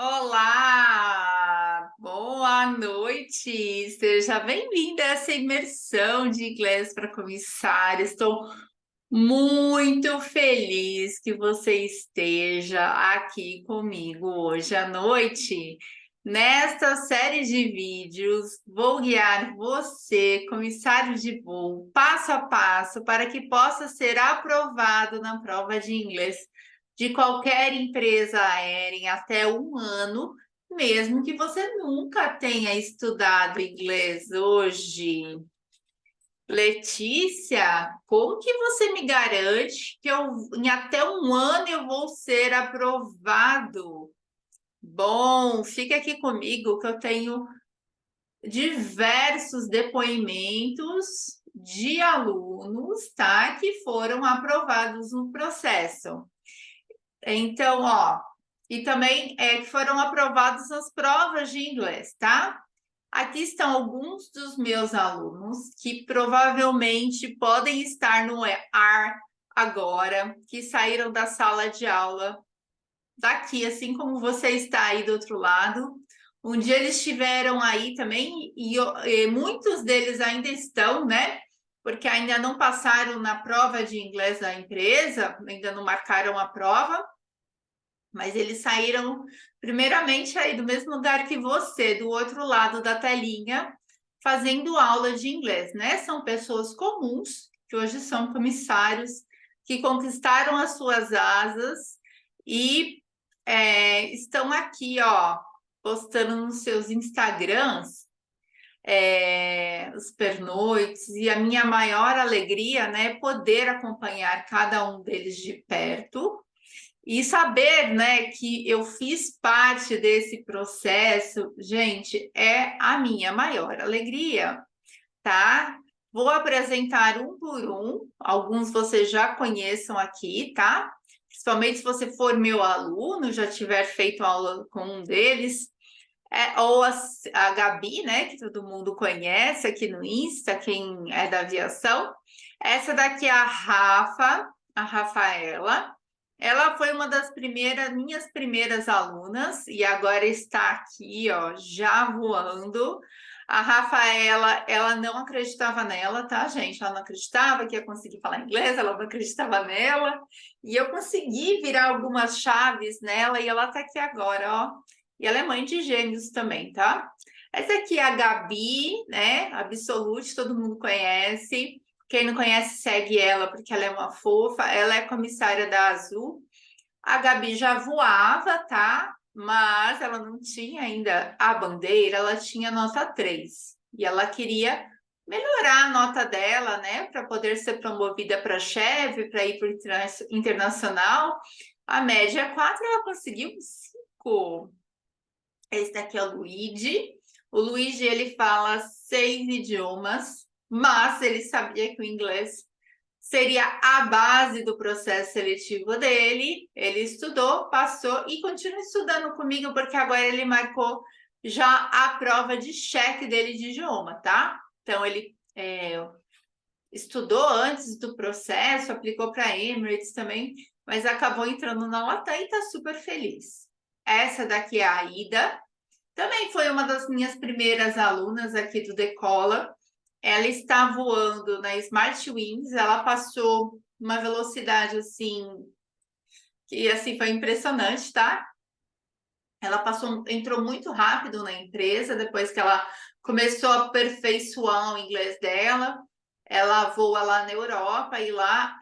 Olá, boa noite. Seja bem-vinda a essa imersão de inglês para comissário. Estou muito feliz que você esteja aqui comigo hoje à noite. Nesta série de vídeos, vou guiar você, comissário de voo, passo a passo para que possa ser aprovado na prova de inglês de qualquer empresa aérea em até um ano, mesmo que você nunca tenha estudado inglês hoje. Letícia, como que você me garante que em até um ano eu vou ser aprovado? Bom, fica aqui comigo que eu tenho diversos depoimentos de alunos, tá, que foram aprovados no processo. Então, ó, e também que foram aprovados as provas de inglês, tá? Aqui estão alguns dos meus alunos que provavelmente podem estar no ar agora, que saíram da sala de aula daqui, assim como você está aí do outro lado. Um dia eles estiveram aí também e muitos deles ainda estão, né? Porque ainda não passaram na prova de inglês da empresa, ainda não marcaram a prova, mas eles saíram primeiramente aí do mesmo lugar que você, do outro lado da telinha, fazendo aula de inglês, né? São pessoas comuns que hoje são comissários que conquistaram as suas asas e estão aqui, ó, postando nos seus Instagrams os pernoites e a minha maior alegria, né, é poder acompanhar cada um deles de perto e saber, né, que eu fiz parte desse processo, gente, é a minha maior alegria, tá? Vou apresentar um por um, alguns vocês já conheçam aqui, tá? Principalmente se você for meu aluno, já tiver feito aula com um deles, ou a Gabi, né, que todo mundo conhece aqui no Insta, quem é da aviação. Essa daqui é a Rafa, a Rafaela. Ela foi uma das minhas primeiras alunas e agora está aqui, ó, já voando. A Rafaela, ela não acreditava nela, tá, gente? Ela não acreditava que ia conseguir falar inglês, ela não acreditava nela. E eu consegui virar algumas chaves nela e ela tá aqui agora, ó. E ela é mãe de gêmeos também, tá? Essa aqui é a Gabi, né? Absolute, todo mundo conhece. Quem não conhece, segue ela, porque ela é uma fofa. Ela é comissária da Azul. A Gabi já voava, tá? Mas ela não tinha ainda a bandeira, ela tinha nota 3. E ela queria melhorar a nota dela, né? Para poder ser promovida para chefe, para ir para o internacional. A média é 4, ela conseguiu 5. Esse daqui é o Luigi. O Luigi, ele fala 6 idiomas, mas ele sabia que o inglês seria a base do processo seletivo dele. Ele estudou, passou e continua estudando comigo, porque agora ele marcou já a prova de cheque dele de idioma, tá? Então, ele estudou antes do processo, aplicou para Emirates também, mas acabou entrando na Latam e está super feliz. Essa daqui é a Ida. Também foi uma das minhas primeiras alunas aqui do Decola. Ela está voando na Smart Wings, ela passou uma velocidade assim, que assim foi impressionante, tá? Ela passou, entrou muito rápido na empresa, depois que ela começou a aperfeiçoar o inglês dela. Ela voa lá na Europa e lá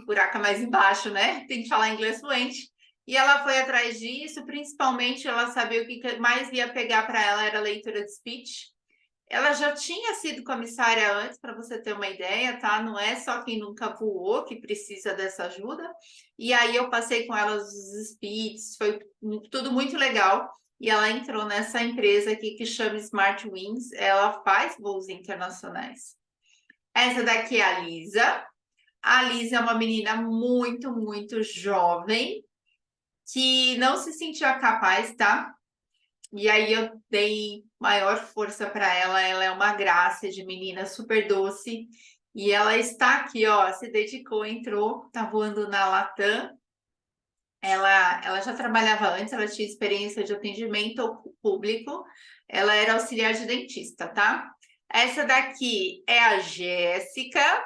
buraco é mais embaixo, né? Tem que falar inglês fluente. E ela foi atrás disso, principalmente ela sabia o que mais ia pegar para ela era leitura de speech. Ela já tinha sido comissária antes, para você ter uma ideia, tá? Não é só quem nunca voou que precisa dessa ajuda. E aí eu passei com ela os speeds, foi tudo muito legal. E ela entrou nessa empresa aqui que chama Smart Wings. Ela faz voos internacionais. Essa daqui é a Lisa. A Lisa é uma menina muito, muito jovem, que não se sentia capaz, tá? E aí eu dei maior força para ela. Ela é uma graça de menina super doce. E ela está aqui, ó, se dedicou, entrou, tá voando na Latam. ela já trabalhava antes, ela tinha experiência de atendimento ao público, ela era auxiliar de dentista, tá? Essa daqui é a Jéssica.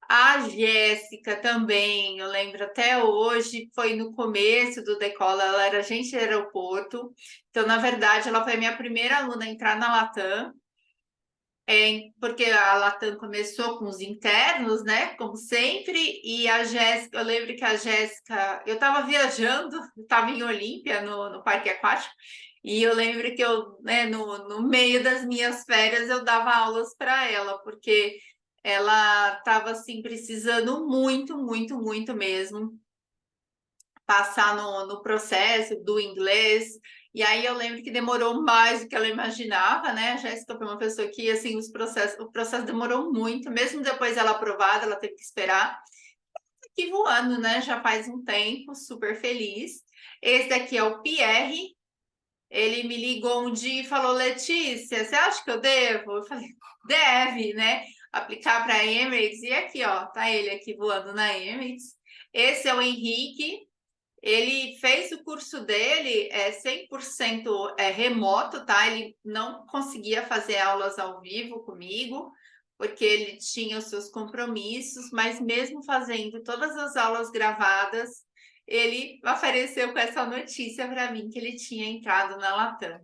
A Jéssica também, eu lembro até hoje, foi no começo do Decola, ela era agente de aeroporto. Então, na verdade, ela foi a minha primeira aluna a entrar na Latam. Porque a Latam começou com os internos, né? Como sempre, e a Jéssica, eu lembro que a Jéssica, eu estava viajando, estava em Olímpia, no Parque Aquático, e eu lembro que eu, né, no meio das minhas férias, eu dava aulas para ela, porque ela estava assim, precisando muito, muito, muito mesmo passar no processo do inglês. E aí eu lembro que demorou mais do que ela imaginava, né? A Jéssica foi uma pessoa que, assim, o processo demorou muito, mesmo depois ela aprovada, ela teve que esperar. E voando, né? Já faz um tempo, super feliz. Esse daqui é o Pierre. Ele me ligou um dia e falou: Letícia, você acha que eu devo? Eu falei: deve, né? Aplicar para a Emirates. E aqui, ó, tá ele aqui voando na Emirates. Esse é o Henrique. Ele fez o curso dele 100% remoto, tá? Ele não conseguia fazer aulas ao vivo comigo, porque ele tinha os seus compromissos, mas mesmo fazendo todas as aulas gravadas, ele ofereceu com essa notícia para mim que ele tinha entrado na Latam.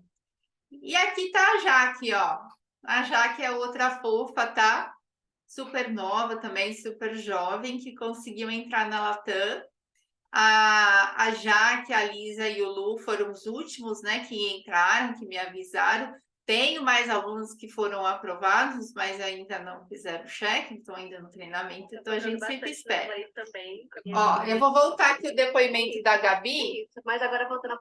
E aqui tá a Jaque, ó. A Jaque é outra fofa, tá? Super nova também, super jovem, que conseguiu entrar na Latam. A Jaque, a Lisa e o Lu foram os últimos, né, que entraram, que me avisaram. Tenho mais alunos que foram aprovados, mas ainda não fizeram o cheque, então ainda no treinamento, então a gente sempre espera. Também, Ó, eu vou voltar aqui o depoimento da Gabi. isso, mas agora voltando,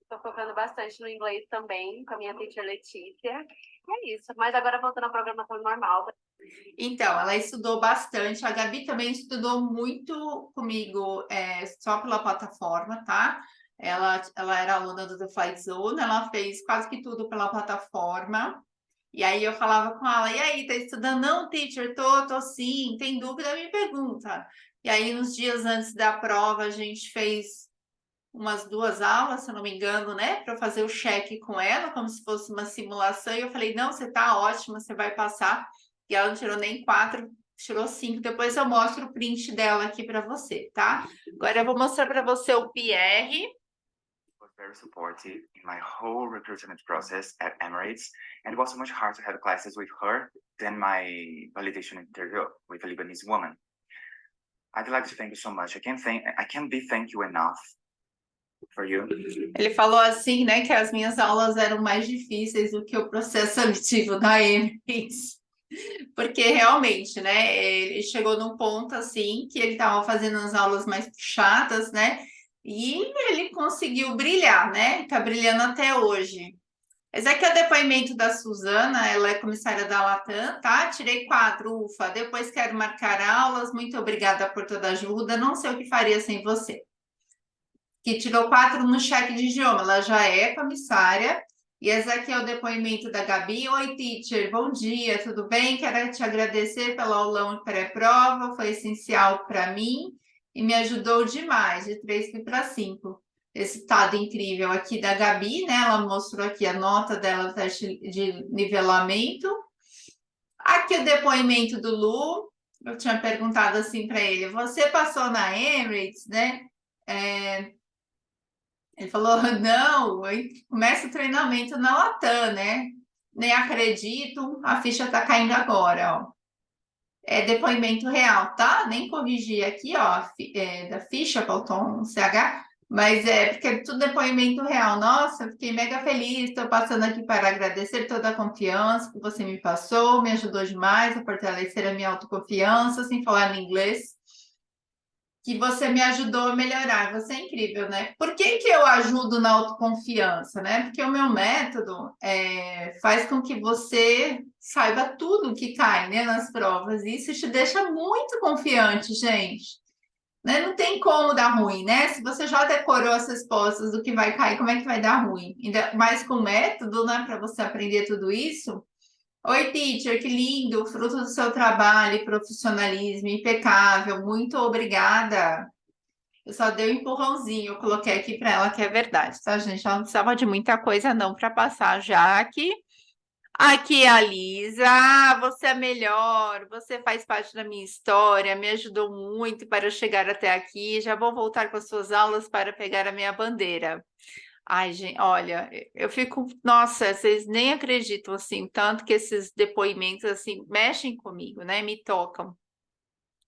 estou focando bastante no inglês também, com a minha teacher Letícia. É isso, mas agora voltando à programação normal. Então, ela estudou bastante. A Gabi também estudou muito comigo, só pela plataforma, tá? Ela era aluna do The Flight Zone, ela fez quase que tudo pela plataforma. E aí eu falava com ela: e aí, tá estudando? Não, teacher, tô sim. Tem dúvida? Me pergunta. E aí, nos dias antes da prova, a gente fez umas 2 aulas, se eu não me engano, né? Para fazer o cheque com ela, como se fosse uma simulação. E eu falei: não, você tá ótima, você vai passar. E ela não tirou nem 4, tirou 5. Depois eu mostro o print dela aqui para você, tá? Agora eu vou mostrar para você o Pierre. Was very supportive in my whole recruitment process at Emirates, and it was so much harder to have classes with her than my validation interview with a Lebanese woman. I'd like to thank you so much. I can't be thank you enough for you. Ele falou assim, né, que as minhas aulas eram mais difíceis do que o processo seletivo da Emirates. Porque realmente, né, ele chegou num ponto assim que ele estava fazendo as aulas mais puxadas, né? E ele conseguiu brilhar, né? Está brilhando até hoje. Esse aqui é o depoimento da Suzana, ela é comissária da Latam, tá? Tirei 4, ufa. Depois quero marcar aulas. Muito obrigada por toda a ajuda. Não sei o que faria sem você. Que tirou 4 no cheque de idioma, ela já é comissária. E esse aqui é o depoimento da Gabi. Oi, teacher, bom dia, tudo bem? Quero te agradecer pelo aulão pré-prova, foi essencial para mim e me ajudou demais, de 3 fui para 5. Resultado incrível aqui da Gabi, né? Ela mostrou aqui a nota dela, teste de nivelamento. Aqui o depoimento do Lu, eu tinha perguntado assim para ele, você passou na Emirates, né? Ele falou, não, começa o treinamento na Latam, né? Nem acredito, a ficha tá caindo agora, ó. É depoimento real, tá? Nem corrigi aqui, ó, da ficha, faltou um CH, mas é porque é tudo depoimento real. Nossa, fiquei mega feliz, estou passando aqui para agradecer toda a confiança que você me passou, me ajudou demais a fortalecer a minha autoconfiança, sem falar em inglês, que você me ajudou a melhorar. Você é incrível, né? Por que que eu ajudo na autoconfiança, né? Porque o meu método faz com que você saiba tudo que cai, né, nas provas. E isso te deixa muito confiante, gente. Né? Não tem como dar ruim, né? Se você já decorou as respostas do que vai cair, como é que vai dar ruim? Ainda mais com método, né? Para você aprender tudo isso. Oi, teacher, que lindo, fruto do seu trabalho e profissionalismo impecável. Muito obrigada. Eu só dei um empurrãozinho, eu coloquei aqui para ela que é verdade, tá, gente? Ela não precisava de muita coisa não para passar já aqui. Aqui, a Lisa, você é melhor, você faz parte da minha história, me ajudou muito para eu chegar até aqui. Já vou voltar com as suas aulas para pegar a minha bandeira. Ai, gente, olha, eu fico, nossa, vocês nem acreditam assim, tanto que esses depoimentos assim mexem comigo, né? Me tocam.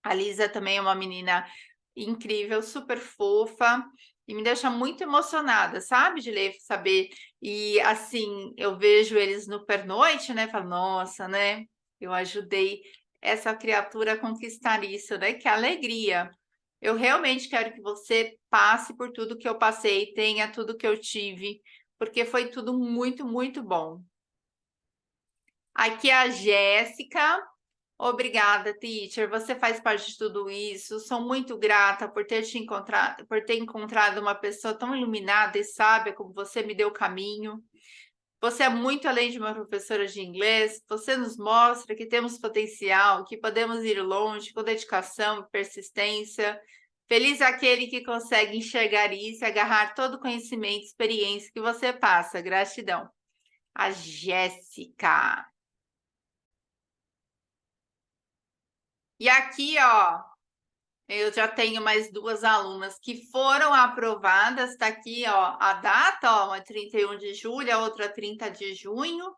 A Lisa também é uma menina incrível, super fofa e me deixa muito emocionada, sabe, de ler, saber. E assim, eu vejo eles no pernoite, né? Falo, nossa, né? Eu ajudei essa criatura a conquistar isso, né? Que alegria. Eu realmente quero que você passe por tudo que eu passei, tenha tudo que eu tive, porque foi tudo muito, muito bom. Aqui é a Jéssica. Obrigada, teacher. Você faz parte de tudo isso. Sou muito grata por ter te encontrado, por ter encontrado uma pessoa tão iluminada e sábia como você me deu o caminho. Você é muito além de uma professora de inglês. Você nos mostra que temos potencial, que podemos ir longe com dedicação e persistência. Feliz é aquele que consegue enxergar isso e agarrar todo o conhecimento e experiência que você passa. Gratidão. A Jéssica. E aqui, ó, eu já tenho mais duas alunas que foram aprovadas. Está aqui, ó, a data, ó, uma 31 de julho, a outra 30 de junho.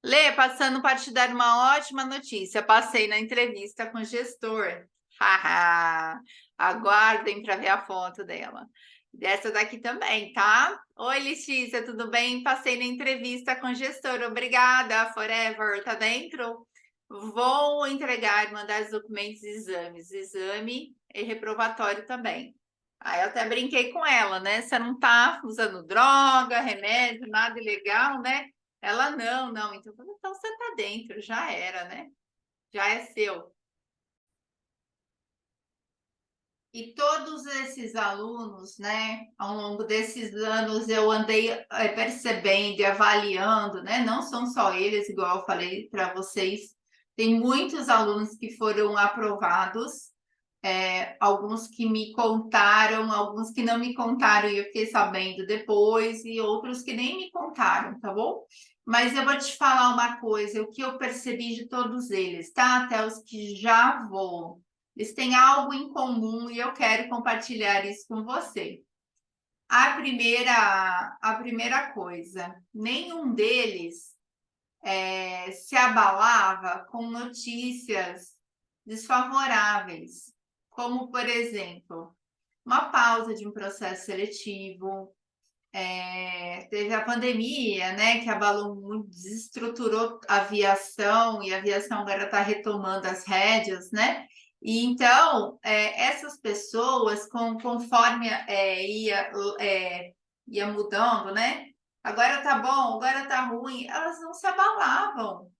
Lê, passando para te dar uma ótima notícia. Passei na entrevista com o gestor. Haha! Aguardem para ver a foto dela. Dessa daqui também, tá? Oi, Letícia, tudo bem? Passei na entrevista com o gestor. Obrigada, Forever. Tá dentro? Vou entregar, mandar os documentos e exames. Exame e reprovatório também. Aí eu até brinquei com ela, né? Você não tá usando droga, remédio, nada ilegal, né? Ela, não, não. Então, eu falei, então você tá dentro, já era, né? Já é seu. E todos esses alunos, né, ao longo desses anos, eu andei percebendo e avaliando, né? Não são só eles, igual eu falei para vocês, tem muitos alunos que foram aprovados, alguns que me contaram, alguns que não me contaram e eu fiquei sabendo depois, e outros que nem me contaram, tá bom? Mas eu vou te falar uma coisa, o que eu percebi de todos eles, tá? Até os que já voam. Eles têm algo em comum e eu quero compartilhar isso com você. A primeira coisa, nenhum deles se abalava com notícias desfavoráveis, como, por exemplo, uma pausa de um processo seletivo, teve a pandemia, né, que abalou muito, desestruturou a aviação, e a aviação agora está retomando as rédeas, né? E então, essas pessoas, conforme ia mudando, né? Agora tá bom, agora tá ruim, elas não se abalavam.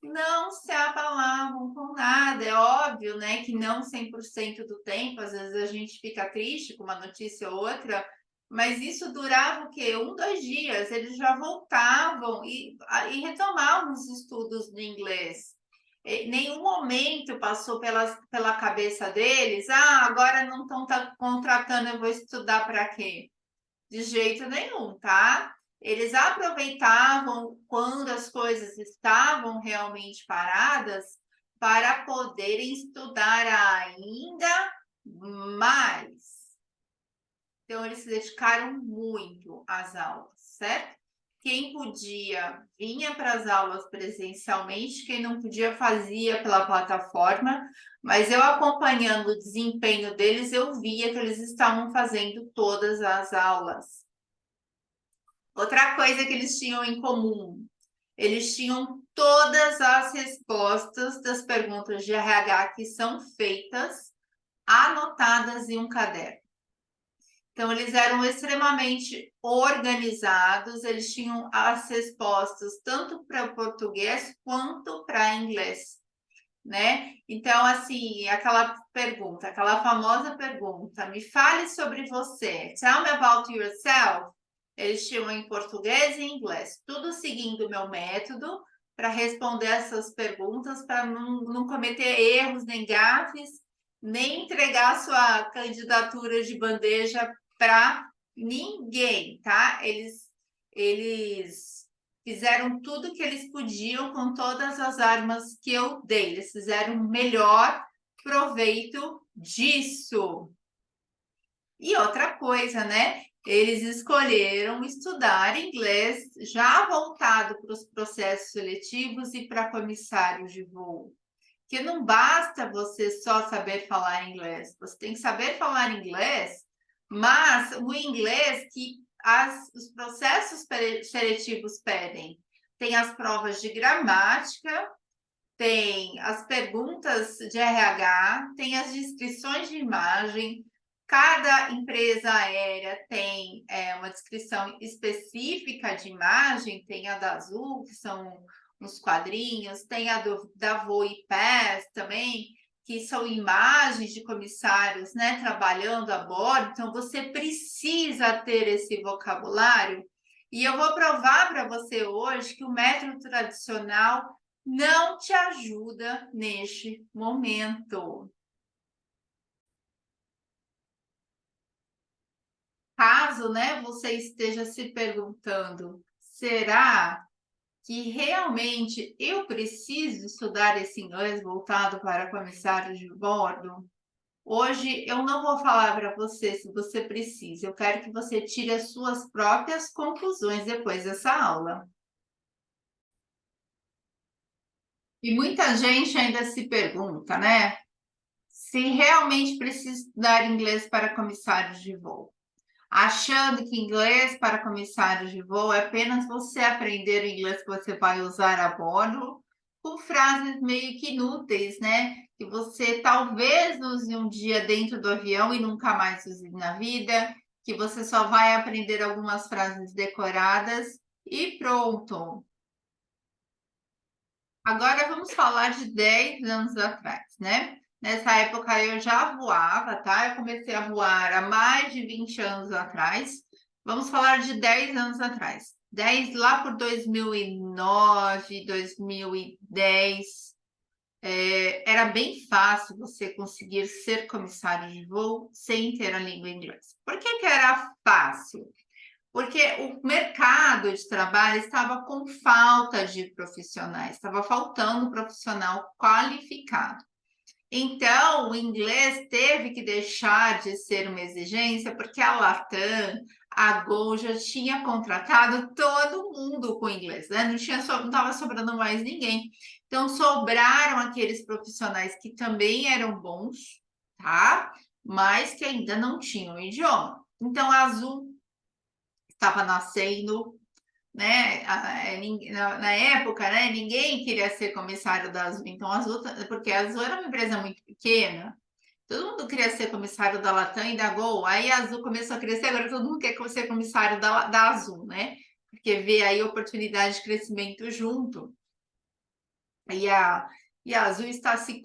Não se abalavam com nada. É óbvio, né, que não 100% do tempo, às vezes a gente fica triste com uma notícia ou outra, mas isso durava o quê? 1, 2 dias, eles já voltavam e retomavam os estudos do inglês. Em nenhum momento passou pela cabeça deles, agora não estão contratando, eu vou estudar para quê? De jeito nenhum, tá? Eles aproveitavam quando as coisas estavam realmente paradas para poderem estudar ainda mais. Então, eles se dedicaram muito às aulas, certo? Quem podia vinha para as aulas presencialmente, quem não podia fazia pela plataforma, mas eu acompanhando o desempenho deles, eu via que eles estavam fazendo todas as aulas. Outra coisa que eles tinham em comum, eles tinham todas as respostas das perguntas de RH que são feitas, anotadas em um caderno. Então, eles eram extremamente organizados, eles tinham as respostas tanto para português quanto para inglês, né? Então, assim, aquela pergunta, aquela famosa pergunta, me fale sobre você, tell me about yourself. Eles tinham em português e em inglês, tudo seguindo o meu método para responder essas perguntas, para não cometer erros nem gafes, nem entregar sua candidatura de bandeja para ninguém, tá? Eles fizeram tudo que eles podiam com todas as armas que eu dei. Eles fizeram o melhor proveito disso. E outra coisa, né? Eles escolheram estudar inglês já voltado para os processos seletivos e para comissários de voo. Que não basta você só saber falar inglês, você tem que saber falar inglês, mas o inglês que os processos seletivos pedem. Tem as provas de gramática, tem as perguntas de RH, tem as descrições de imagem. Cada empresa aérea tem uma descrição específica de imagem, tem a da Azul, que são uns quadrinhos, tem a da Voo e Pass também, que são imagens de comissários, né, trabalhando a bordo. Então, você precisa ter esse vocabulário. E eu vou provar para você hoje que o método tradicional não te ajuda neste momento. Caso, né, você esteja se perguntando, será que realmente eu preciso estudar esse inglês voltado para comissários de bordo? Hoje eu não vou falar para você se você precisa, eu quero que você tire as suas próprias conclusões depois dessa aula. E muita gente ainda se pergunta, né, se realmente precisa estudar inglês para comissários de voo, achando que inglês para comissários de voo é apenas você aprender o inglês que você vai usar a bordo, com frases meio que inúteis, né? Que você talvez use um dia dentro do avião e nunca mais use na vida, que você só vai aprender algumas frases decoradas e pronto. Agora vamos falar de 10 anos atrás, né? Nessa época eu já voava, tá? Eu comecei a voar há mais de 20 anos atrás. Vamos falar de 10 anos atrás. 10 lá por 2009, 2010. Era bem fácil você conseguir ser comissário de voo sem ter a língua inglesa. Por que era fácil? Porque o mercado de trabalho estava com falta de profissionais, estava faltando profissional qualificado. Então, o inglês teve que deixar de ser uma exigência, porque a Latam, a Gol já tinha contratado todo mundo com inglês, né? Não estava sobrando mais ninguém. Então, sobraram aqueles profissionais que também eram bons, tá? Mas que ainda não tinham o idioma. Então, a Azul estava nascendo, né? Na época, né? Ninguém queria ser comissário da Azul, então porque a Azul era uma empresa muito pequena, todo mundo queria ser comissário da Latam e da Gol. Aí a Azul começou a crescer, agora todo mundo quer ser comissário da Azul, né? Porque vê aí oportunidade de crescimento junto. E a Azul está se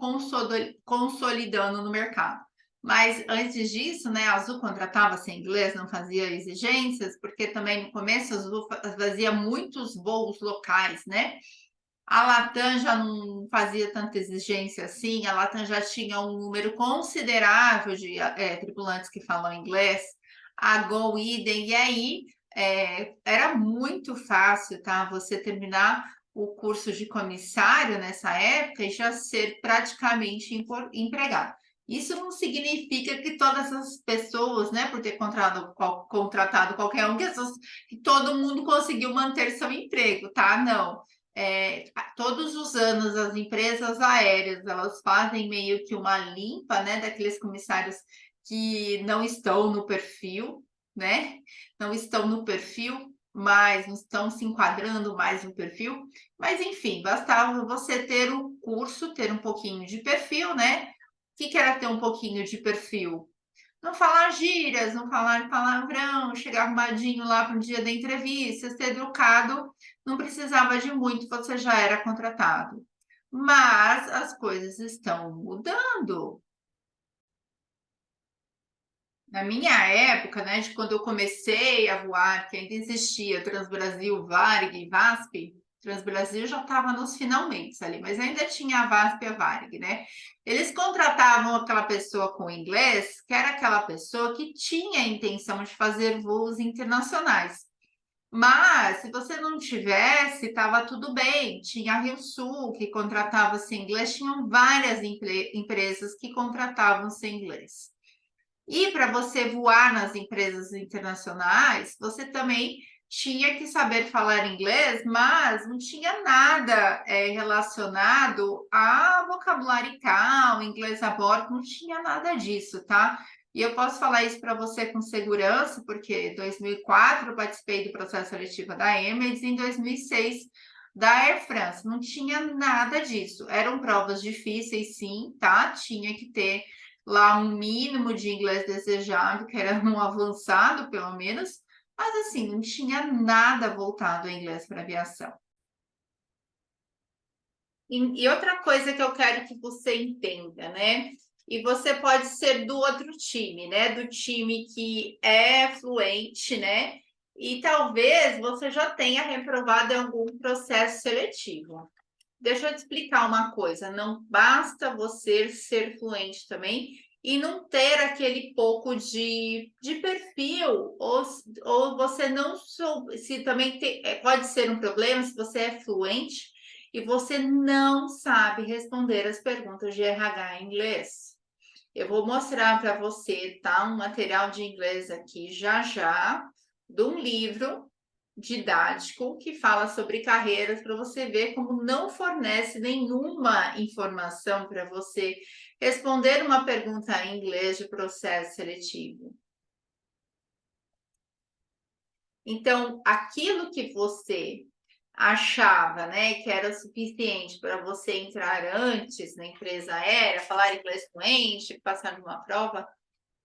consolidando no mercado. Mas antes disso, né, a Azul contratava sem inglês, não fazia exigências, porque também no começo a Azul fazia muitos voos locais, né? A Latam já não fazia tanta exigência assim, a Latam já tinha um número considerável de tripulantes que falam inglês, a Gol idem, e aí era muito fácil, tá? Você terminar o curso de comissário nessa época e já ser praticamente empregado. Isso não significa que todas as pessoas, né, por ter contratado qualquer um, que todo mundo conseguiu manter seu emprego, tá? Não. Todos os anos as empresas aéreas elas fazem meio que uma limpa, né, daqueles comissários que não estão no perfil, né? Não estão no perfil, mas não estão se enquadrando mais no perfil. Mas enfim, bastava você ter o curso, ter um pouquinho de perfil, né? O que era ter um pouquinho de perfil? Não falar gírias, não falar palavrão, chegar arrumadinho lá para o dia da entrevista, ser educado, não precisava de muito, você já era contratado. Mas as coisas estão mudando. Na minha época, né, de quando eu comecei a voar, que ainda existia Transbrasil, Varig e VASP, Transbrasil já estava nos finalmente ali, mas ainda tinha a VASP e a Varig, né? Eles contratavam aquela pessoa com inglês, que era aquela pessoa que tinha a intenção de fazer voos internacionais. Mas, se você não tivesse, estava tudo bem. Tinha a Rio Sul, que contratava sem inglês, tinham várias empresas que contratavam sem inglês. E para você voar nas empresas internacionais, você também tinha que saber falar inglês, mas não tinha nada relacionado a vocabulário CAL, inglês a bordo, não tinha nada disso, tá? E eu posso falar isso para você com segurança, porque em 2004 eu participei do processo seletivo da Emirates, e em 2006 da Air France, não tinha nada disso. Eram provas difíceis, sim, tá? Tinha que ter lá um mínimo de inglês desejado, que era um avançado, pelo menos, mas assim, não tinha nada voltado a inglês para aviação. E outra coisa que eu quero que você entenda, né? E você pode ser do outro time, né? Do time que é fluente, né? E talvez você já tenha reprovado em algum processo seletivo. Deixa eu te explicar uma coisa: não basta você ser fluente também e não ter aquele pouco de perfil, ou você não soube, se também pode ser um problema se você é fluente e você não sabe responder as perguntas de RH em inglês. Eu vou mostrar para você, tá? Um material de inglês aqui já já, de um livro didático que fala sobre carreiras para você ver como não fornece nenhuma informação para você responder uma pergunta em inglês de processo seletivo. Então, aquilo que você achava, né, que era suficiente para você entrar antes na empresa aérea, falar inglês fluente, passar numa prova,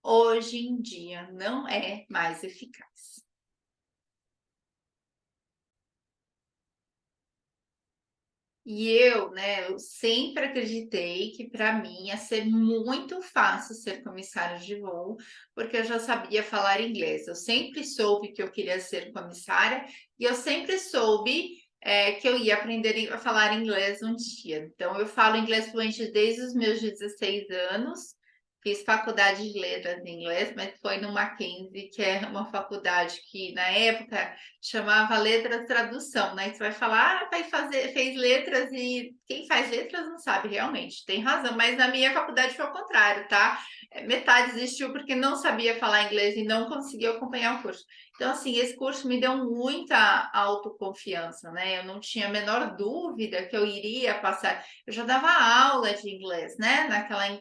hoje em dia não é mais eficaz. E eu, né, eu sempre acreditei que para mim ia ser muito fácil ser comissário de voo, porque eu já sabia falar inglês. Eu sempre soube que eu queria ser comissária e eu sempre soube que eu ia aprender a falar inglês um dia. Então, eu falo inglês fluente desde os meus 16 anos. Fiz faculdade de letras em inglês, mas foi no Mackenzie, que é uma faculdade que na época chamava letras tradução, né? Você vai falar, fez letras e quem faz letras não sabe realmente, tem razão, mas na minha faculdade foi ao contrário, tá? Metade desistiu porque não sabia falar inglês e não conseguiu acompanhar o curso. Então, assim, esse curso me deu muita autoconfiança, né? Eu não tinha a menor dúvida que eu iria passar. Eu já dava aula de inglês, né?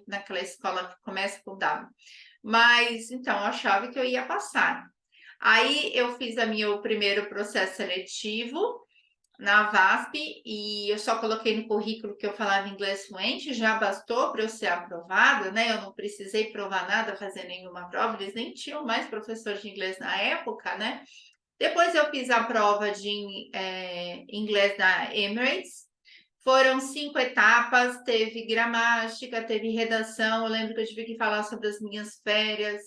Naquela escola que começa com W. Mas, então, eu achava que eu ia passar. Aí eu fiz meu primeiro processo seletivo na VASP e eu só coloquei no currículo que eu falava inglês fluente, já bastou para eu ser aprovada, né? Eu não precisei provar nada, fazer nenhuma prova, eles nem tinham mais professor de inglês na época, né? Depois eu fiz a prova de inglês da Emirates. Foram 5 etapas, teve gramática, teve redação. Eu lembro que eu tive que falar sobre as minhas férias.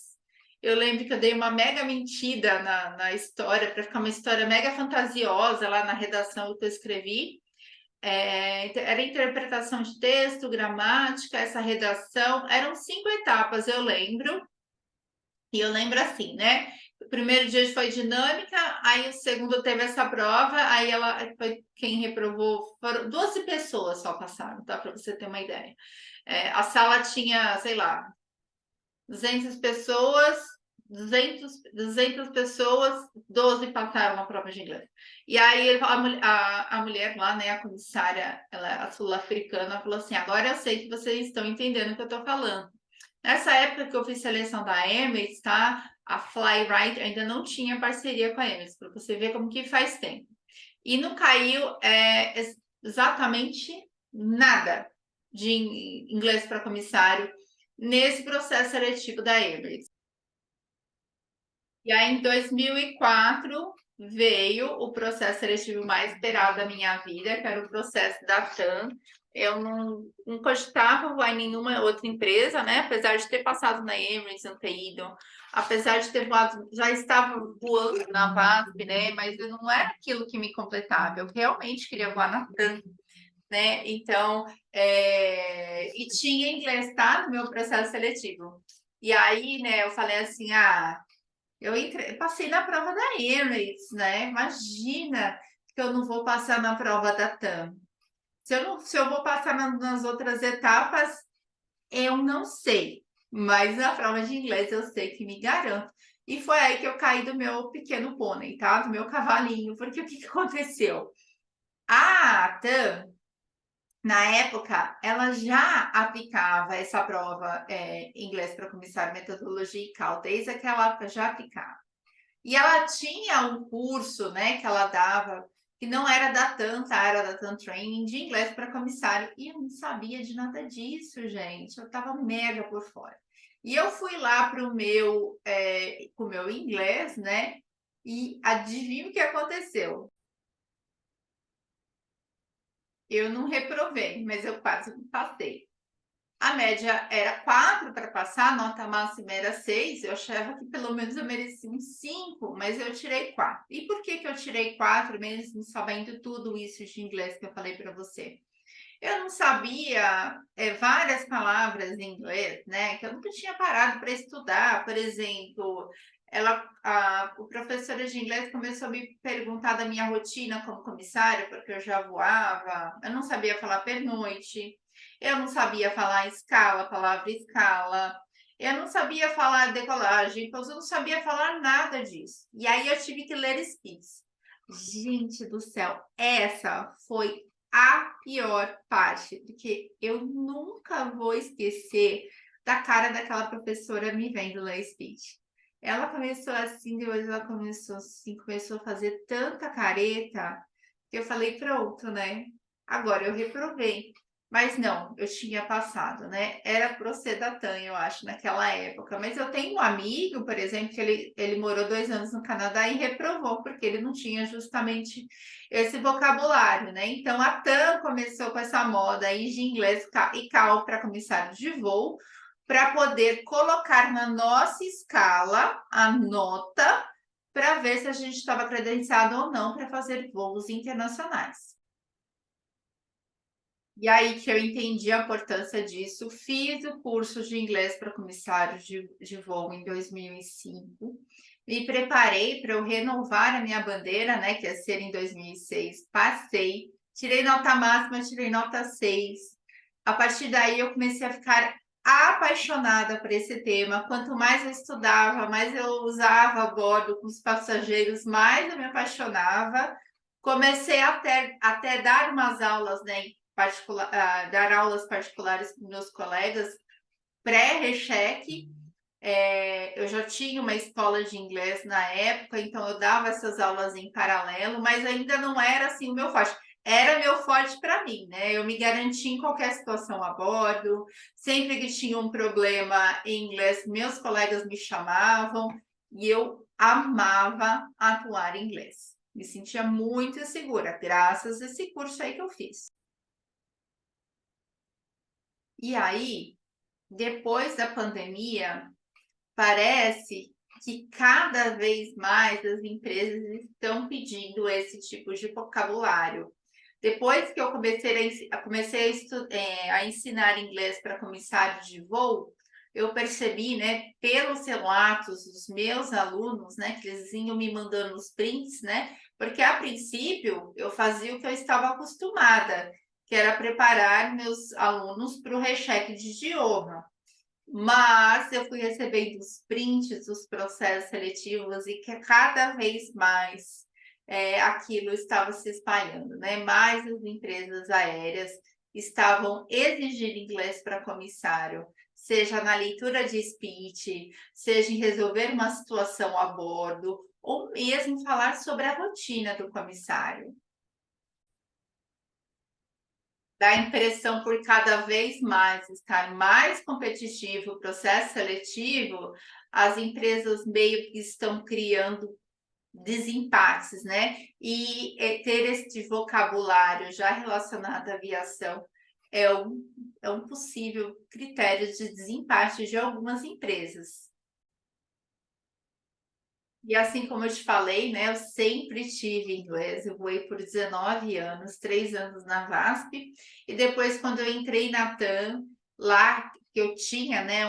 Eu lembro que eu dei uma mega mentira na história, para ficar uma história mega fantasiosa lá na redação que eu escrevi. Era interpretação de texto, gramática, essa redação. Eram 5 etapas, eu lembro. E eu lembro assim, né? O primeiro dia foi dinâmica, aí o segundo teve essa prova, aí ela foi quem reprovou, foram 12 pessoas só passaram, tá? Para você ter uma ideia. A sala tinha, sei lá, 200 pessoas, 200 pessoas, 12 passaram a prova de inglês. E aí a mulher lá, né, a comissária, a sul-africana, falou assim: agora eu sei que vocês estão entendendo o que eu estou falando. Nessa época que eu fiz seleção da Emirates, tá? A Flyright ainda não tinha parceria com a Emirates, para você ver como que faz tempo. E não caiu exatamente nada de inglês para comissário nesse processo seletivo da Emirates. E aí, em 2004, veio o processo seletivo mais esperado da minha vida, que era o processo da TAM. eu não cogitava voar em nenhuma outra empresa, né? Apesar de ter passado na Emirates, não ter ido, apesar de ter voado, já estava voando na VASP, né? Mas não era aquilo que me completava. Eu realmente queria voar na TAM, né? Então, e tinha inglês, tá? No meu processo seletivo. E aí, né, eu falei assim, passei na prova da Emirates, né? Imagina que eu não vou passar na prova da TAM. Se eu vou passar nas outras etapas, eu não sei. Mas na prova de inglês eu sei que me garanto. E foi aí que eu caí do meu pequeno pônei, tá? Do meu cavalinho. Porque o que aconteceu? A TAM, na época, ela já aplicava essa prova inglês para comissário, metodologia e CAL, desde aquela época já aplicava. E ela tinha um curso, né, que ela dava, que não era da TAM, tá? Era da TAM Training, de inglês para comissário. E eu não sabia de nada disso, gente. Eu estava mega por fora. E eu fui lá para o com o meu inglês, né? E adivinha o que aconteceu? Eu não reprovei, mas eu quase passei. A média era 4 para passar, a nota máxima era 6. Eu achava que pelo menos eu merecia um 5, mas eu tirei 4. E por que eu tirei 4, mesmo sabendo tudo isso de inglês que eu falei para você? Eu não sabia várias palavras em inglês, né? Que eu nunca tinha parado para estudar. Por exemplo, o professora de inglês começou a me perguntar da minha rotina como comissária, porque eu já voava. Eu não sabia falar pernoite. Eu não sabia falar escala, palavra escala. Eu não sabia falar decolagem, então eu não sabia falar nada disso. E aí eu tive que ler speeds. Gente do céu, essa foi a pior parte, porque eu nunca vou esquecer da cara daquela professora me vendo ler speech. Ela começou assim, depois ela começou assim, começou a fazer tanta careta que eu falei, pronto, né? Agora eu reprovei. Mas não, eu tinha passado, né? Era pro Sedatã, eu acho, naquela época. Mas eu tenho um amigo, por exemplo, que ele morou 2 anos no Canadá e reprovou, porque ele não tinha justamente esse vocabulário, né? Então a TAM começou com essa moda aí de inglês e CAL para comissário de voo, para poder colocar na nossa escala a nota para ver se a gente estava credenciado ou não para fazer voos internacionais. E aí que eu entendi a importância disso, fiz o curso de inglês para comissário de voo em 2005, me preparei para eu renovar a minha bandeira, né, que ia ser em 2006, passei, tirei nota máxima, tirei nota 6. A partir daí eu comecei a ficar apaixonada por esse tema. Quanto mais eu estudava, mais eu usava a bordo com os passageiros, mais eu me apaixonava. Comecei até dar umas aulas, né, dar aulas particulares para meus colegas, pré-recheque. Eu já tinha uma escola de inglês na época, então eu dava essas aulas em paralelo, mas ainda não era assim o meu forte. Era meu forte para mim, né? Eu me garantia em qualquer situação a bordo. Sempre que tinha um problema em inglês, meus colegas me chamavam e eu amava atuar em inglês. Me sentia muito segura, graças a esse curso aí que eu fiz. E aí, depois da pandemia, parece que cada vez mais as empresas estão pedindo esse tipo de vocabulário. Depois que eu comecei a ensinar inglês para comissário de voo, eu percebi, né, pelos relatos dos meus alunos, né, que eles iam me mandando os prints, né, porque a princípio eu fazia o que eu estava acostumada, que era preparar meus alunos para o recheque de idioma. Mas eu fui recebendo os prints dos processos seletivos e que cada vez mais aquilo estava se espalhando, né? Mais as empresas aéreas estavam exigindo inglês para comissário, seja na leitura de speech, seja em resolver uma situação a bordo, ou mesmo falar sobre a rotina do comissário. Dá a impressão por cada vez mais estar mais competitivo o processo seletivo, as empresas meio que estão criando desempates, né? E ter este vocabulário já relacionado à aviação é um possível critério de desempate de algumas empresas. E assim como eu te falei, né, eu sempre tive inglês, eu voei por 19 anos, 3 anos na VASP, e depois quando eu entrei na TAM, lá que eu tinha, né,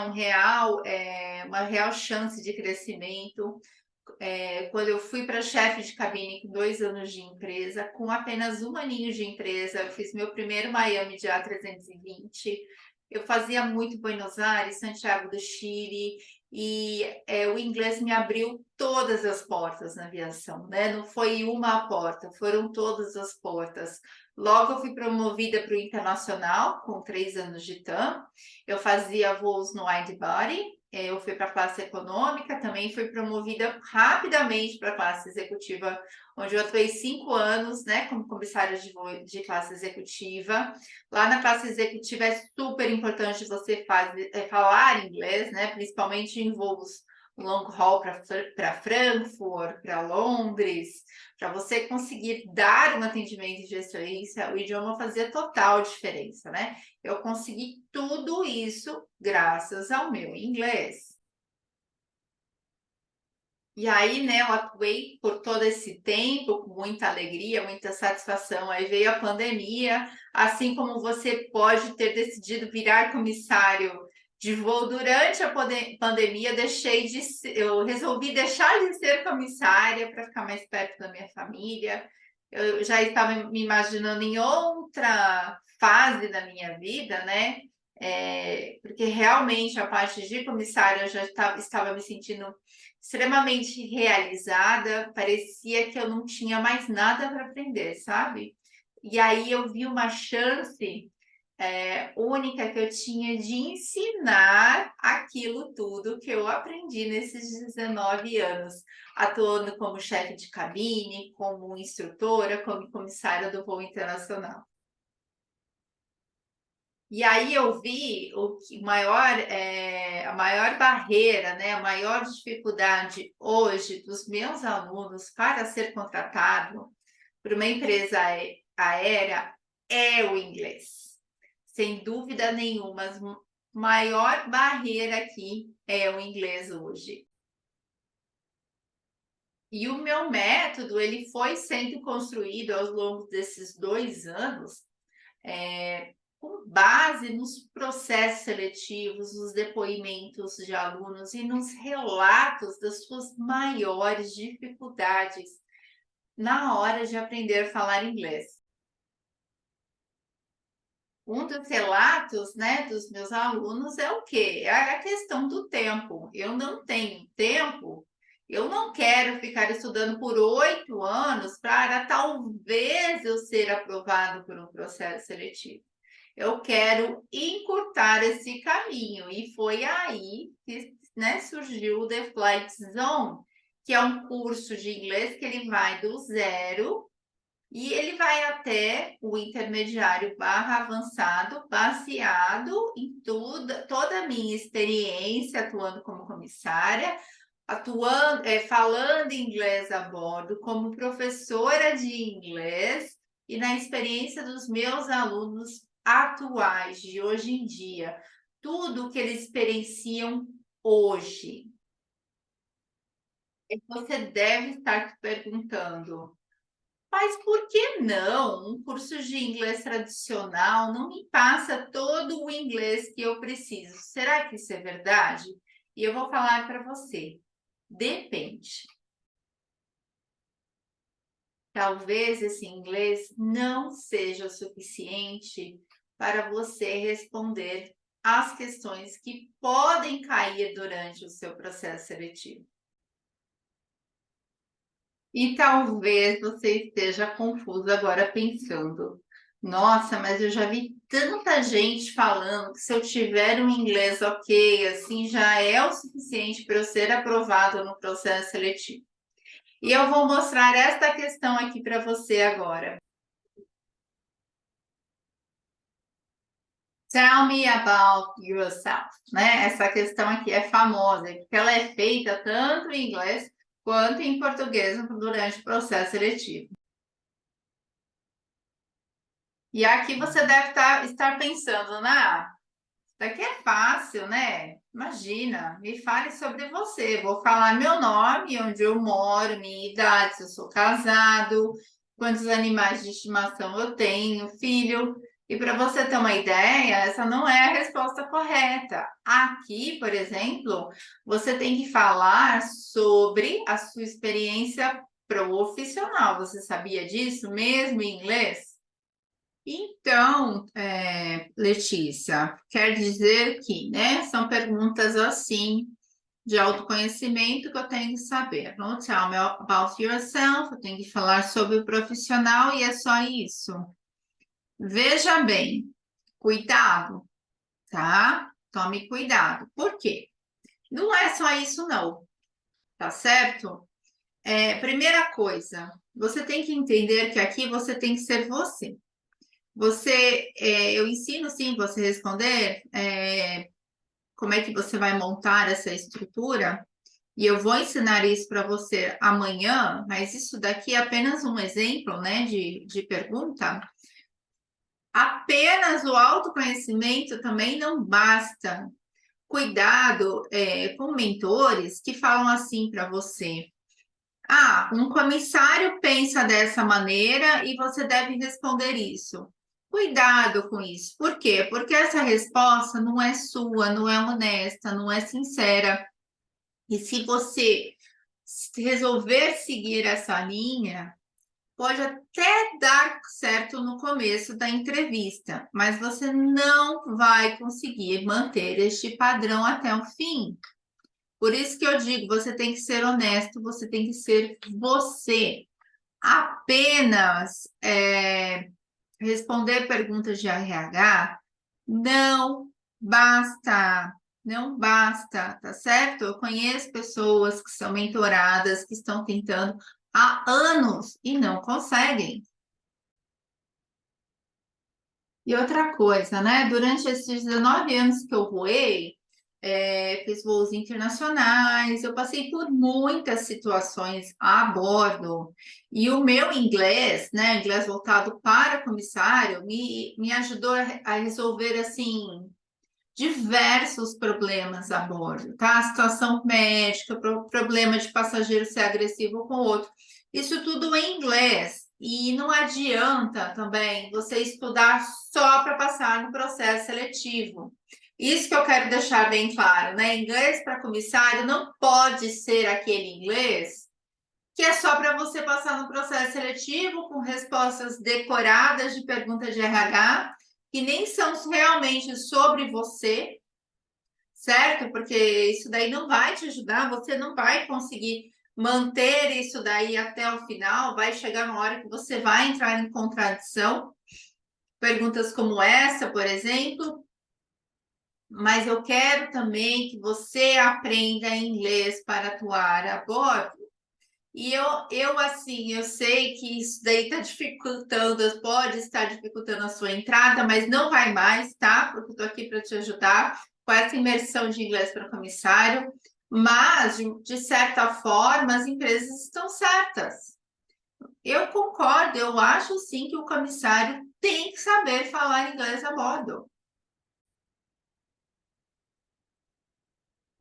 uma real chance de crescimento, quando eu fui para chefe de cabine com 2 anos de empresa, com apenas 1 aninho de empresa, eu fiz meu primeiro Miami de A320, eu fazia muito Buenos Aires, Santiago do Chile, e o inglês me abriu todas as portas na aviação, né? Não foi uma porta, foram todas as portas. Logo eu fui promovida para o internacional, com 3 anos de TAM, eu fazia voos no wide body, eu fui para a classe econômica, também fui promovida rapidamente para a classe executiva, onde eu atuei 5 anos, né, como comissária de classe executiva. Lá na classe executiva é super importante você falar inglês, né, principalmente em voos long haul para Frankfurt, para Londres, para você conseguir dar um atendimento de excelência, o idioma fazia total diferença, né? Eu consegui tudo isso graças ao meu inglês. E aí, né, eu atuei por todo esse tempo com muita alegria, muita satisfação. Aí veio a pandemia, assim como você pode ter decidido virar comissário de voo durante a pandemia, eu resolvi deixar de ser comissária para ficar mais perto da minha família. Eu já estava me imaginando em outra fase da minha vida, né? Porque realmente a parte de comissária eu já estava me sentindo extremamente realizada, parecia que eu não tinha mais nada para aprender, sabe? E aí eu vi uma chance única que eu tinha de ensinar aquilo tudo que eu aprendi nesses 19 anos, atuando como chefe de cabine, como instrutora, como comissária do voo internacional. E aí eu vi a maior barreira, né, a maior dificuldade hoje dos meus alunos para ser contratado por uma empresa aérea é o inglês. Sem dúvida nenhuma, a maior barreira aqui é o inglês hoje. E o meu método, ele foi sendo construído ao longo desses 2 anos, com base nos processos seletivos, nos depoimentos de alunos e nos relatos das suas maiores dificuldades na hora de aprender a falar inglês. Um dos relatos, né, dos meus alunos é o quê? É a questão do tempo. Eu não tenho tempo, eu não quero ficar estudando por 8 anos para talvez eu ser aprovado por um processo seletivo. Eu quero encurtar esse caminho. E foi aí que, né, surgiu o The Flight Zone, que é um curso de inglês que ele vai do zero e ele vai até o intermediário barra avançado, baseado em toda a minha experiência atuando como comissária, falando inglês a bordo, como professora de inglês e na experiência dos meus alunos atuais, de hoje em dia, tudo que eles experienciam hoje. E você deve estar se perguntando, mas por que não? Um curso de inglês tradicional não me passa todo o inglês que eu preciso. Será que isso é verdade? E eu vou falar para você. Depende. Talvez esse inglês não seja o suficiente para você responder às questões que podem cair durante o seu processo seletivo. E talvez você esteja confuso agora pensando, nossa, mas eu já vi tanta gente falando que se eu tiver um inglês ok, assim já é o suficiente para eu ser aprovado no processo seletivo. E eu vou mostrar esta questão aqui para você agora. Tell me about yourself, né? Essa questão aqui é famosa, porque ela é feita tanto em inglês quanto em português durante o processo seletivo. E aqui você deve estar pensando, né? Daqui é fácil, né? Imagina, me fale sobre você. Vou falar meu nome, onde eu moro, minha idade, se eu sou casado, quantos animais de estimação eu tenho, filho. E para você ter uma ideia, essa não é a resposta correta. Aqui, por exemplo, você tem que falar sobre a sua experiência profissional. Você sabia disso, mesmo em inglês? Então, Letícia, quer dizer que, né, são perguntas assim de autoconhecimento que eu tenho que saber. Não tell me about yourself, eu tenho que falar sobre o profissional e é só isso. Veja bem, cuidado, tá? Tome cuidado. Por quê? Não é só isso, não, tá certo? Primeira coisa, você tem que entender que aqui você tem que ser você. Eu ensino sim você responder como é que você vai montar essa estrutura, e eu vou ensinar isso para você amanhã, mas isso daqui é apenas um exemplo, né, de pergunta. Apenas o autoconhecimento também não basta. Cuidado, com mentores que falam assim para você. Ah, um comissário pensa dessa maneira e você deve responder isso. Cuidado com isso. Por quê? Porque essa resposta não é sua, não é honesta, não é sincera. E se você resolver seguir essa linha, pode até dar certo no começo da entrevista, mas você não vai conseguir manter este padrão até o fim. Por isso que eu digo, você tem que ser honesto, você tem que ser você. Apenas responder perguntas de RH não basta, não basta, tá certo? Eu conheço pessoas que são mentoradas, que estão tentando há anos e não conseguem. E outra coisa, né? Durante esses 19 anos que eu voei, fiz voos internacionais, eu passei por muitas situações a bordo. E o meu inglês, né, inglês voltado para comissário, me ajudou a resolver, assim, diversos problemas a bordo, tá? Situação médica, problema de passageiro ser agressivo com o outro. Isso tudo em inglês. E não adianta também você estudar só para passar no processo seletivo. Isso que eu quero deixar bem claro, né? Inglês para comissário não pode ser aquele inglês que é só para você passar no processo seletivo com respostas decoradas de perguntas de RH, que nem são realmente sobre você, certo? Porque isso daí não vai te ajudar, você não vai conseguir manter isso daí até o final, vai chegar uma hora que você vai entrar em contradição. Perguntas como essa, por exemplo, mas eu quero também que você aprenda inglês para atuar a bordo. E assim, eu sei que isso daí está dificultando, pode estar dificultando a sua entrada, mas não vai mais, tá? Porque eu estou aqui para te ajudar com essa imersão de inglês para comissário. Mas, de certa forma, as empresas estão certas. Eu concordo, eu acho sim que o comissário tem que saber falar inglês a bordo.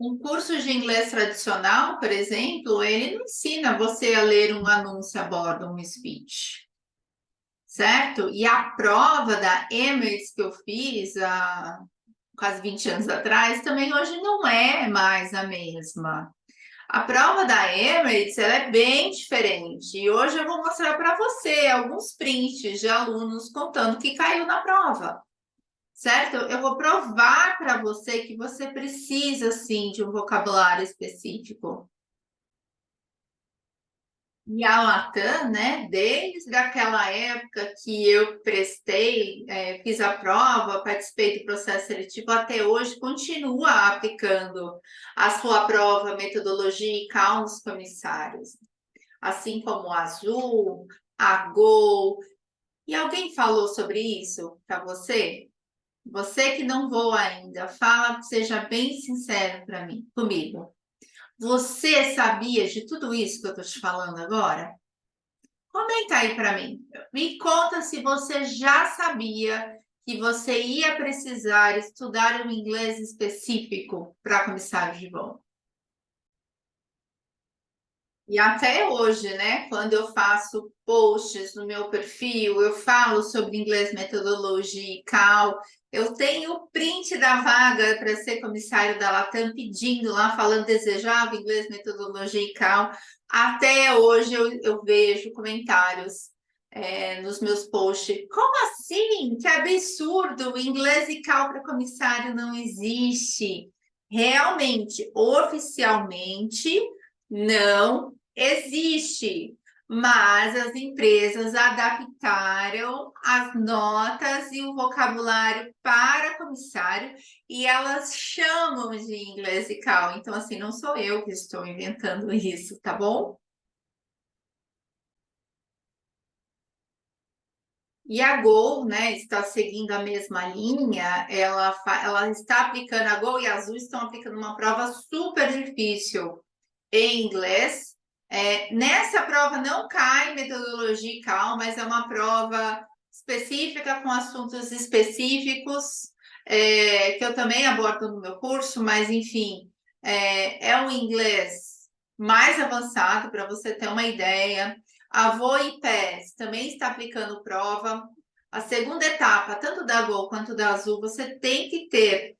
Um curso de inglês tradicional, por exemplo, ele não ensina você a ler um anúncio a bordo, um speech, certo? E a prova da Emirates que eu fiz há quase 20 anos atrás, também hoje não é mais a mesma. A prova da Emirates, ela é bem diferente. E hoje eu vou mostrar para você alguns prints de alunos contando que caiu na prova. Certo? Eu vou provar para você que você precisa, sim, de um vocabulário específico. E a Latam, né, desde aquela época que eu prestei, fiz a prova, participei do processo seletivo, até hoje continua aplicando a sua prova, metodologia e CAL nos comissários. Assim como a Azul, a Gol. E alguém falou sobre isso para você? Você que não voa ainda, fala, seja bem sincero para mim, comigo. Você sabia de tudo isso que eu estou te falando agora? Comenta aí para mim. Me conta se você já sabia que você ia precisar estudar um inglês específico para comissário de voo. E até hoje, né, quando eu faço posts no meu perfil, eu falo sobre inglês, metodologia e CAL, eu tenho o print da vaga para ser comissário da Latam pedindo lá, falando desejava inglês, metodologia e CAL. Até hoje eu vejo comentários nos meus posts. Como assim? Que absurdo! Inglês e CAL para comissário não existe. Realmente, oficialmente, não existe, mas as empresas adaptaram as notas e o vocabulário para comissário e elas chamam de inglês e cal. Então, assim, não sou eu que estou inventando isso, tá bom? E a Gol, né, está seguindo a mesma linha, ela está aplicando, a Gol e a Azul estão aplicando uma prova super difícil em inglês. Nessa prova não cai metodologia e cal, mas é uma prova específica com assuntos específicos, que eu também abordo no meu curso, mas enfim, é um inglês mais avançado para você ter uma ideia. A PES também está aplicando prova. A segunda etapa, tanto da Gol quanto da Azul, você tem que ter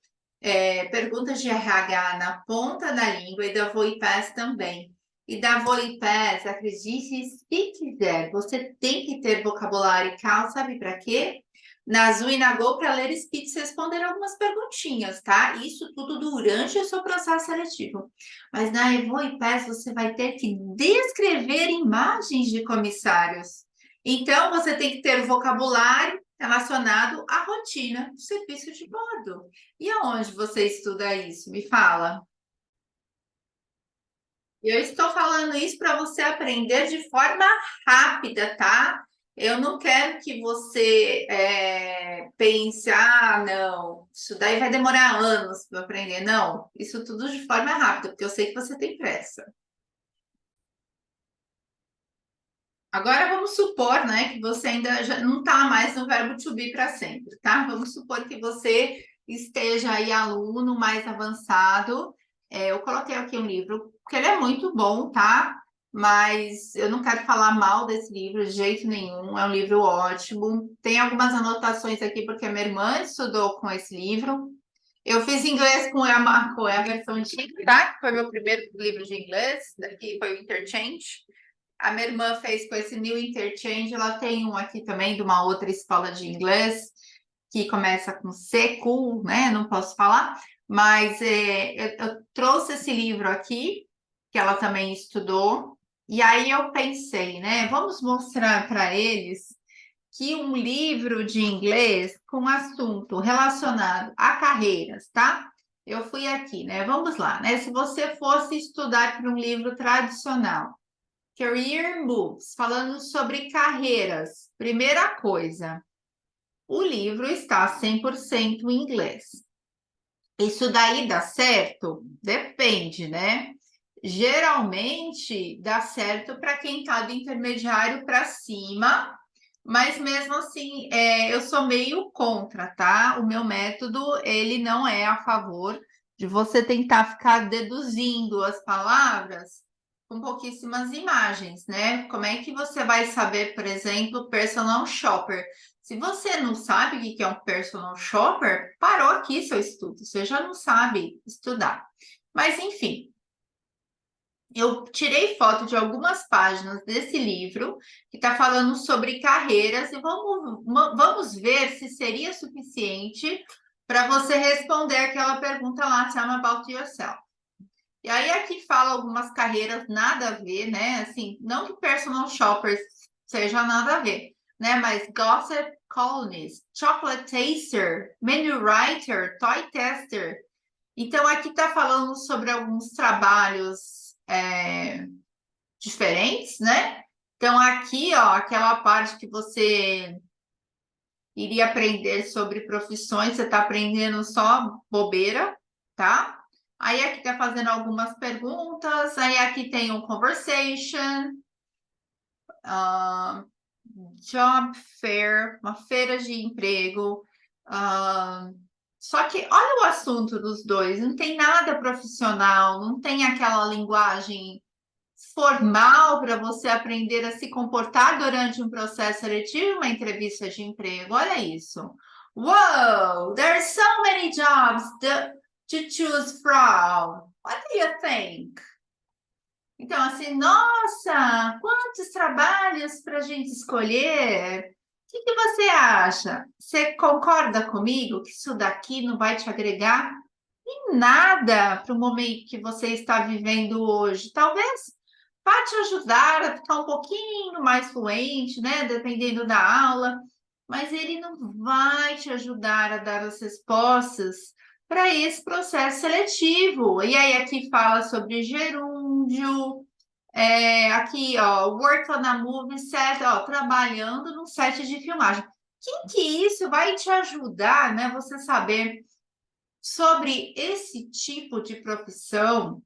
perguntas de RH na ponta da língua e da PES também. E da PES, acredite se quiser, você tem que ter vocabulário e cal, sabe para quê? Na Azul e na Gol, para ler speech, responder algumas perguntinhas, tá? Isso tudo durante o seu processo seletivo. Mas na PES, você vai ter que descrever imagens de comissários. Então, você tem que ter o vocabulário relacionado à rotina do serviço de bordo. E aonde você estuda isso? Me fala. Eu estou falando isso para você aprender de forma rápida, tá? Eu não quero que você pense, não, isso daí vai demorar anos para aprender. Não, isso tudo de forma rápida, porque eu sei que você tem pressa. Agora vamos supor, né, que você ainda já não está mais no verbo to be para sempre, tá? Vamos supor que você esteja aí aluno mais avançado. Eu coloquei aqui um livro, porque ele é muito bom, tá? Mas eu não quero falar mal desse livro de jeito nenhum. É um livro ótimo. Tem algumas anotações aqui, porque a minha irmã estudou com esse livro. Eu fiz inglês com a versão antiga, tá? Que foi meu primeiro livro de inglês. Daqui foi o Interchange. A minha irmã fez com esse New Interchange, ela tem um aqui também de uma outra escola de inglês, que começa com C, cool, né? Não posso falar, mas eu trouxe esse livro aqui, que ela também estudou, e aí eu pensei, né? Vamos mostrar para eles que um livro de inglês com assunto relacionado a carreiras, tá? Eu fui aqui, né? Vamos lá, né? Se você fosse estudar para um livro tradicional, Career Moves, falando sobre carreiras. Primeira coisa, o livro está 100% em inglês. Isso daí dá certo? Depende, né? Geralmente dá certo para quem está do intermediário para cima, mas mesmo assim eu sou meio contra, tá? O meu método ele não é a favor de você tentar ficar deduzindo as palavras com pouquíssimas imagens, né? Como é que você vai saber, por exemplo, personal shopper? Se você não sabe o que é um personal shopper, parou aqui seu estudo, você já não sabe estudar. Mas, enfim, eu tirei foto de algumas páginas desse livro que está falando sobre carreiras e vamos ver se seria suficiente para você responder aquela pergunta lá, tell me about yourself. E aí aqui fala algumas carreiras nada a ver, né? Assim, não que personal shopper seja nada a ver, né? Mas gossip columnist, chocolate taster, menu writer, toy tester. Então aqui está falando sobre alguns trabalhos diferentes, né? Então aqui, ó, aquela parte que você iria aprender sobre profissões, você está aprendendo só bobeira, tá? Aí aqui está fazendo algumas perguntas, aí aqui tem um conversation, job fair, uma feira de emprego. Só que olha o assunto dos dois, não tem nada profissional, não tem aquela linguagem formal para você aprender a se comportar durante um processo seletivo, uma entrevista de emprego. Olha isso. Whoa, there's so many jobs to choose from. What do you think? Então, assim, nossa, quantos trabalhos para a gente escolher? O que você acha? Você concorda comigo que isso daqui não vai te agregar em nada para o momento que você está vivendo hoje? Talvez vá te ajudar a ficar um pouquinho mais fluente, né? Dependendo da aula, mas ele não vai te ajudar a dar as respostas para esse processo seletivo. E aí aqui fala sobre gerúndio, aqui, ó, work on a movie set, ó, trabalhando no set de filmagem. Que isso vai te ajudar, né? Você saber sobre esse tipo de profissão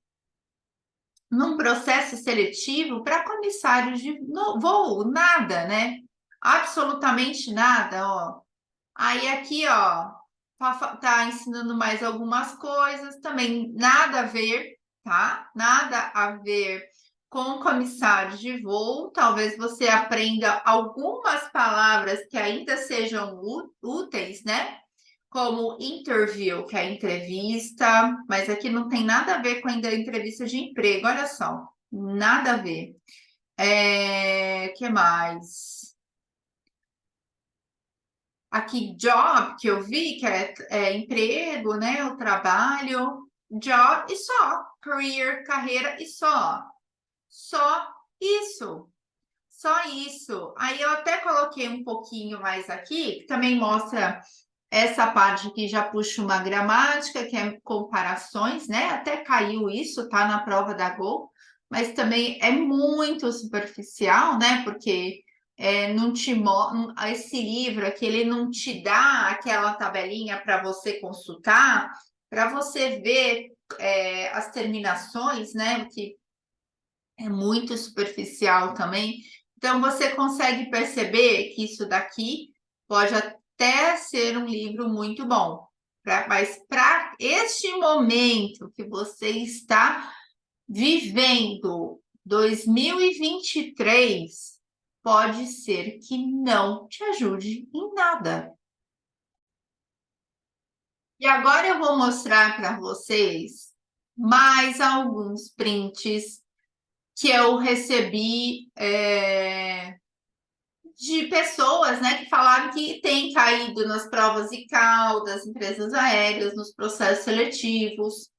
num processo seletivo para comissários de voo, nada, né? Absolutamente nada, ó. Aí aqui, ó, tá ensinando mais algumas coisas, também nada a ver, tá? Nada a ver com comissário de voo. Talvez você aprenda algumas palavras que ainda sejam úteis, né? Como interview, que é entrevista, mas aqui não tem nada a ver com ainda entrevista de emprego, olha só, nada a ver. Que mais? Aqui, job, que eu vi, que é emprego, né? O trabalho, job e só. Career, carreira e só. Só isso. Só isso. Aí eu até coloquei um pouquinho mais aqui, que também mostra essa parte que já puxa uma gramática, que é comparações, né? Até caiu isso, tá na prova da Go, mas também é muito superficial, né? Porque não te esse livro aqui, ele não te dá aquela tabelinha para você consultar, para você ver as terminações, né? Que é muito superficial também. Então, você consegue perceber que isso daqui pode até ser um livro muito bom, mas para este momento que você está vivendo, 2023, pode ser que não te ajude em nada. E agora eu vou mostrar para vocês mais alguns prints que eu recebi de pessoas, né, que falaram que tem caído nas provas ICAO das empresas aéreas, nos processos seletivos,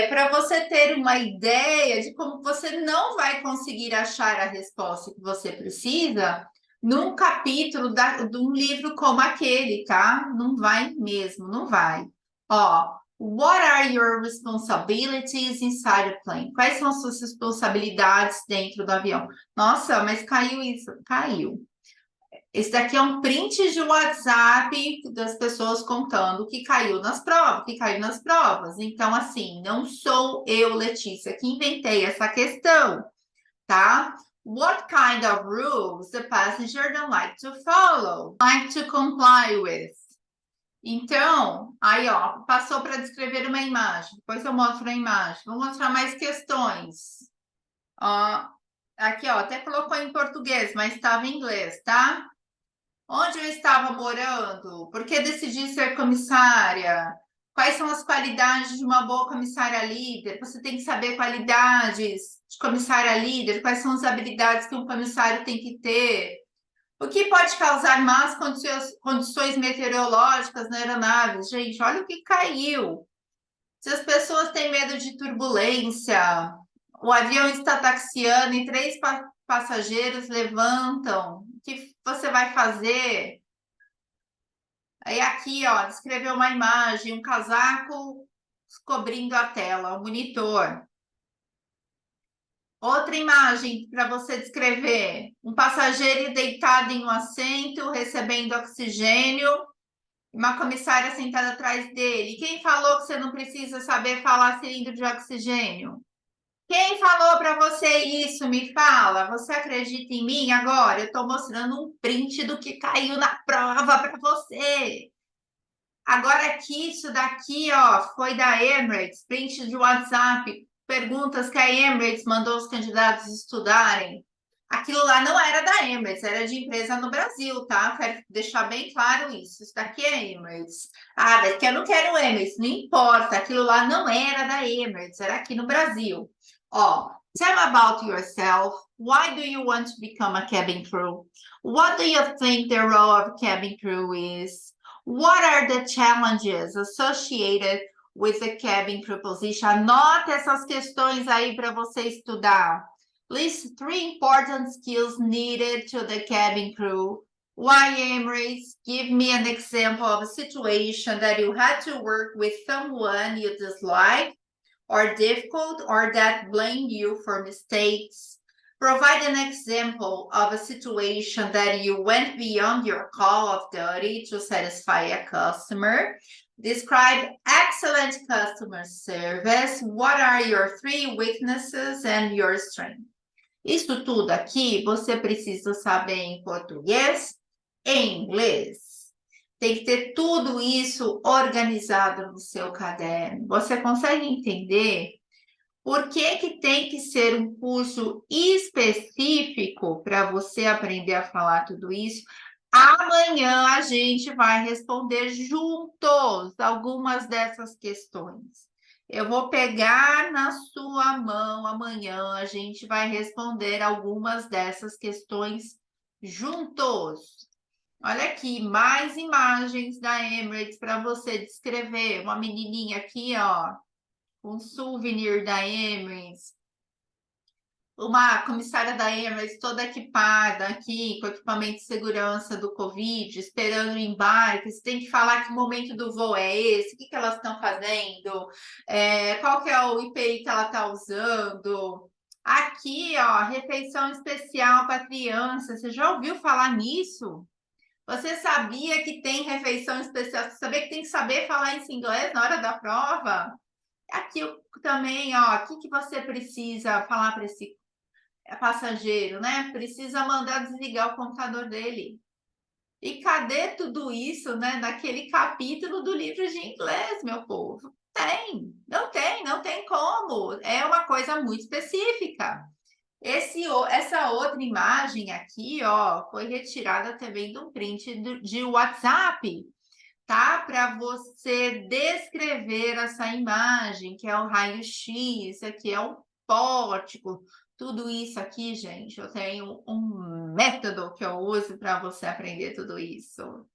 para você ter uma ideia de como você não vai conseguir achar a resposta que você precisa num capítulo de um livro como aquele, tá? Não vai mesmo, não vai. Ó, what are your responsibilities inside a plane? Quais são as suas responsabilidades dentro do avião? Nossa, mas caiu isso? Caiu. Esse daqui é um print de WhatsApp das pessoas contando que caiu nas provas, que caiu nas provas. Então, assim, não sou eu, Letícia, que inventei essa questão, tá? What kind of rules the passenger don't like to follow, like to comply with? Então, aí, ó, passou para descrever uma imagem. Depois eu mostro a imagem. Vou mostrar mais questões. Ó, aqui, ó, até colocou em português, mas estava em inglês, tá? Onde eu estava morando? Por que decidi ser comissária? Quais são as qualidades de uma boa comissária líder? Você tem que saber qualidades de comissária líder, quais são as habilidades que um comissário tem que ter. O que pode causar más condições meteorológicas na aeronave? Gente, olha o que caiu. Se as pessoas têm medo de turbulência, o avião está taxiando e 3 passageiros levantam, o que você vai fazer? Aí aqui, ó, descreveu uma imagem, um casaco cobrindo a tela, o monitor. Outra imagem para você descrever, um passageiro deitado em um assento, recebendo oxigênio, uma comissária sentada atrás dele. Quem falou que você não precisa saber falar cilindro de oxigênio? Quem falou para você isso? Me fala. Você acredita em mim agora? Eu estou mostrando um print do que caiu na prova para você. Agora aqui, isso daqui, ó, foi da Emirates, print de WhatsApp, perguntas que a Emirates mandou os candidatos estudarem. Aquilo lá não era da Emirates, era de empresa no Brasil, tá? Quero deixar bem claro isso. Isso daqui é Emirates. Ah, mas que eu não quero Emirates, não importa. Aquilo lá não era da Emirates, era aqui no Brasil. Ó, tell about yourself. Why do you want to become a cabin crew? What do you think the role of cabin crew is? What are the challenges associated with the cabin crew position? Anota essas questões aí para você estudar. List 3 important skills needed to the cabin crew. Why Emirates? Give me an example of a situation that you had to work with someone you dislike or difficult or that blamed you for mistakes. Provide an example of a situation that you went beyond your call of duty to satisfy a customer. Describe excellent customer service. What are your 3 weaknesses and your strengths? Isso tudo aqui você precisa saber em português e em inglês. Tem que ter tudo isso organizado no seu caderno. Você consegue entender por que tem que ser um curso específico para você aprender a falar tudo isso? Amanhã a gente vai responder juntos algumas dessas questões. Eu vou pegar na sua mão amanhã, a gente vai responder algumas dessas questões juntos. Olha aqui, mais imagens da Emirates para você descrever. Uma menininha aqui, ó, um souvenir da Emirates, uma comissária da Emirates toda equipada aqui, com equipamento de segurança do Covid, esperando o embarque. Você tem que falar que momento do voo é esse, o que elas estão fazendo, qual que é o IPI que ela está usando. Aqui, ó, refeição especial para criança. Você já ouviu falar nisso? Você sabia que tem refeição especial? Você sabia que tem que saber falar esse inglês na hora da prova? Aqui também, ó, o que você precisa falar para esse passageiro, né? Precisa mandar desligar o computador dele. E cadê tudo isso, né? Naquele capítulo do livro de inglês, meu povo? Não tem como. É uma coisa muito específica. Essa outra imagem aqui, ó, foi retirada também de um print de WhatsApp, tá? Para você descrever essa imagem, que é o raio-x, aqui é um pórtico, tudo isso aqui, gente, eu tenho um método que eu uso para você aprender tudo isso.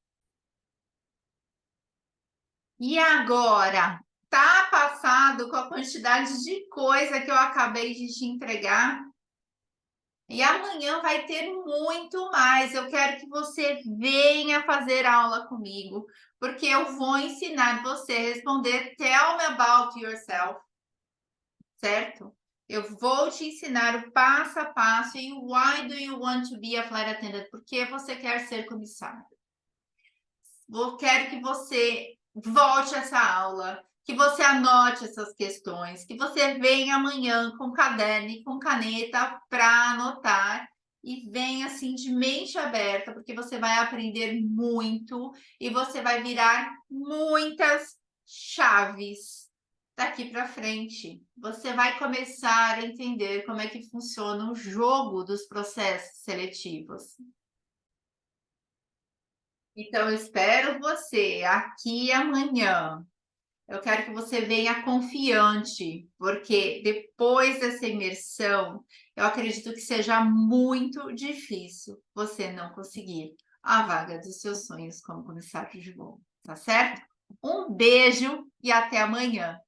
E agora, tá passado com a quantidade de coisa que eu acabei de te entregar? E amanhã vai ter muito mais. Eu quero que você venha fazer aula comigo, porque eu vou ensinar você a responder Tell me about yourself, certo? Eu vou te ensinar o passo a passo e Why do you want to be a flight attendant? Por que você quer ser comissário? Quero que você volte a essa aula, que você anote essas questões, que você venha amanhã com caderno e com caneta para anotar e venha assim de mente aberta, porque você vai aprender muito e você vai virar muitas chaves daqui para frente. Você vai começar a entender como é que funciona o jogo dos processos seletivos. Então, eu espero você aqui amanhã. Eu quero que você venha confiante, porque depois dessa imersão, eu acredito que seja muito difícil você não conseguir a vaga dos seus sonhos como comissário de voo, tá certo? Um beijo e até amanhã.